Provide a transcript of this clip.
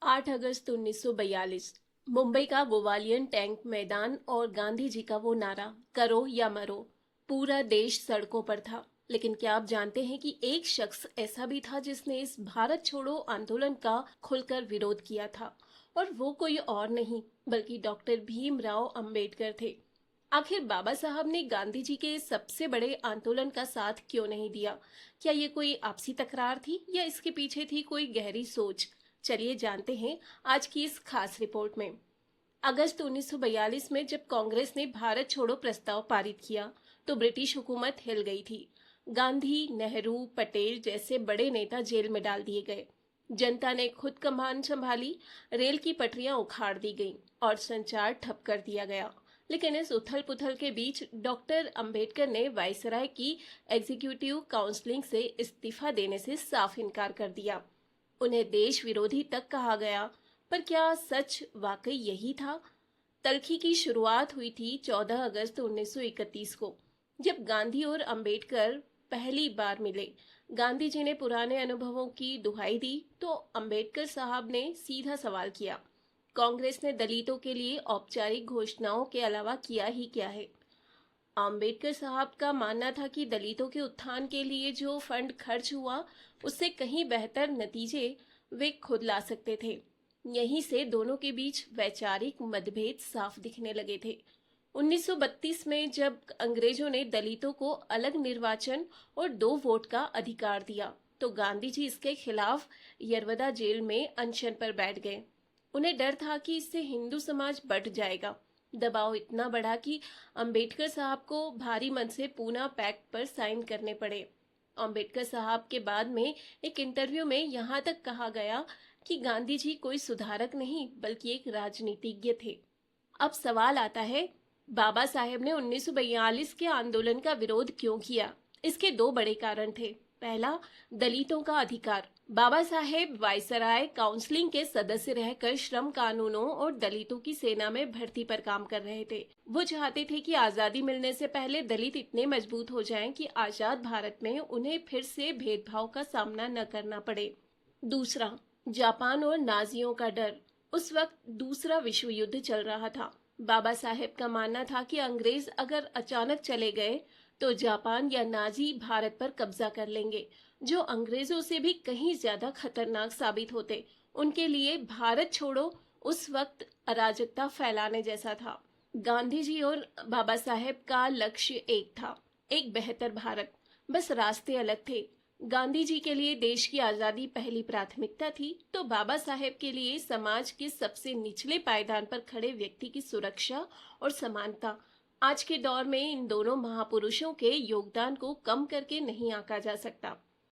8 अगस्त 1942 मुंबई का गोवालियन टैंक मैदान और गांधी जी का वो नारा, करो या मरो। पूरा देश सड़कों पर था। लेकिन क्या आप जानते हैं कि एक शख्स ऐसा भी था जिसने इस भारत छोड़ो आंदोलन का खुलकर विरोध किया था, और वो कोई और नहीं बल्कि डॉक्टर भीमराव अंबेडकर थे। आखिर बाबा साहब ने गांधी जी के सबसे बड़े आंदोलन का साथ क्यों नहीं दिया? क्या ये कोई आपसी तकरार थी या इसके पीछे थी कोई गहरी सोच? चलिए जानते हैं आज की इस खास रिपोर्ट में। अगस्त 1942 में जब कांग्रेस ने भारत छोड़ो प्रस्ताव पारित किया तो ब्रिटिश हुकूमत हिल गई थी। गांधी, नेहरू, पटेल जैसे बड़े नेता जेल में डाल दिए गए। जनता ने खुद कमान संभाली, रेल की पटरियां उखाड़ दी गईं और संचार ठप कर दिया गया। लेकिन इस उथल पुथल के बीच डॉक्टर अंबेडकर ने वायसराय की एग्जीक्यूटिव काउंसलिंग से इस्तीफा देने से साफ इनकार कर दिया। उन्हें देश विरोधी तक कहा गया, पर क्या सच वाकई यही था? तल्खी की शुरुआत हुई थी 14 अगस्त 1931 को, जब गांधी और अंबेडकर पहली बार मिले। गांधी जी ने पुराने अनुभवों की दुहाई दी तो अंबेडकर साहब ने सीधा सवाल किया, कांग्रेस ने दलितों के लिए औपचारिक घोषणाओं के अलावा किया ही क्या है? अंबेडकर साहब का मानना था कि दलितों के उत्थान के लिए जो फंड खर्च हुआ उससे कहीं बेहतर नतीजे वे खुद ला सकते थे। यहीं से दोनों के बीच वैचारिक मतभेद साफ दिखने लगे थे। 1932 में जब अंग्रेजों ने दलितों को अलग निर्वाचन और 2 वोट का अधिकार दिया तो गांधी जी इसके खिलाफ यरवदा जेल में अनशन पर बैठ गए। उन्हें डर था कि इससे हिंदू समाज बढ़ जाएगा। दबाव इतना बढ़ा कि अंबेडकर साहब को भारी मन से पूना पैक्ट पर साइन करने पड़े। अंबेडकर साहब के बाद में एक इंटरव्यू में यहाँ तक कहा गया कि गांधी जी कोई सुधारक नहीं बल्कि एक राजनीतिज्ञ थे। अब सवाल आता है, बाबा साहेब ने 1942 के आंदोलन का विरोध क्यों किया? इसके 2 बड़े कारण थे। पहला, दलितों का अधिकार। बाबा साहेब वायसराय काउंसलिंग के सदस्य रहकर श्रम कानूनों और दलितों की सेना में भर्ती पर काम कर रहे थे। वो चाहते थे कि आजादी मिलने से पहले दलित इतने मजबूत हो जाएं कि आजाद भारत में उन्हें फिर से भेदभाव का सामना न करना पड़े। दूसरा, जापान और नाजियों का डर। उस वक्त दूसरा विश्व युद्ध चल रहा था। बाबा साहेब का मानना था कि अंग्रेज अगर अचानक चले गए तो जापान या नाजी भारत पर कब्जा कर लेंगे, जो अंग्रेजों से भी कहीं ज्यादा खतरनाक साबित होते। उनके लिए भारत छोड़ो उस वक्त अराजकता फैलाने जैसा था। गांधी जी और बाबा साहेब का लक्ष्य एक था, एक बेहतर भारत। बस रास्ते अलग थे। गांधी जी के लिए देश की आजादी पहली प्राथमिकता थी तो बाबा साहेब के लिए समाज के सबसे निचले पायदान पर खड़े व्यक्ति की सुरक्षा और समानता। आज के दौर में इन दोनों महापुरुषों के योगदान को कम करके नहीं आंका जा सकता।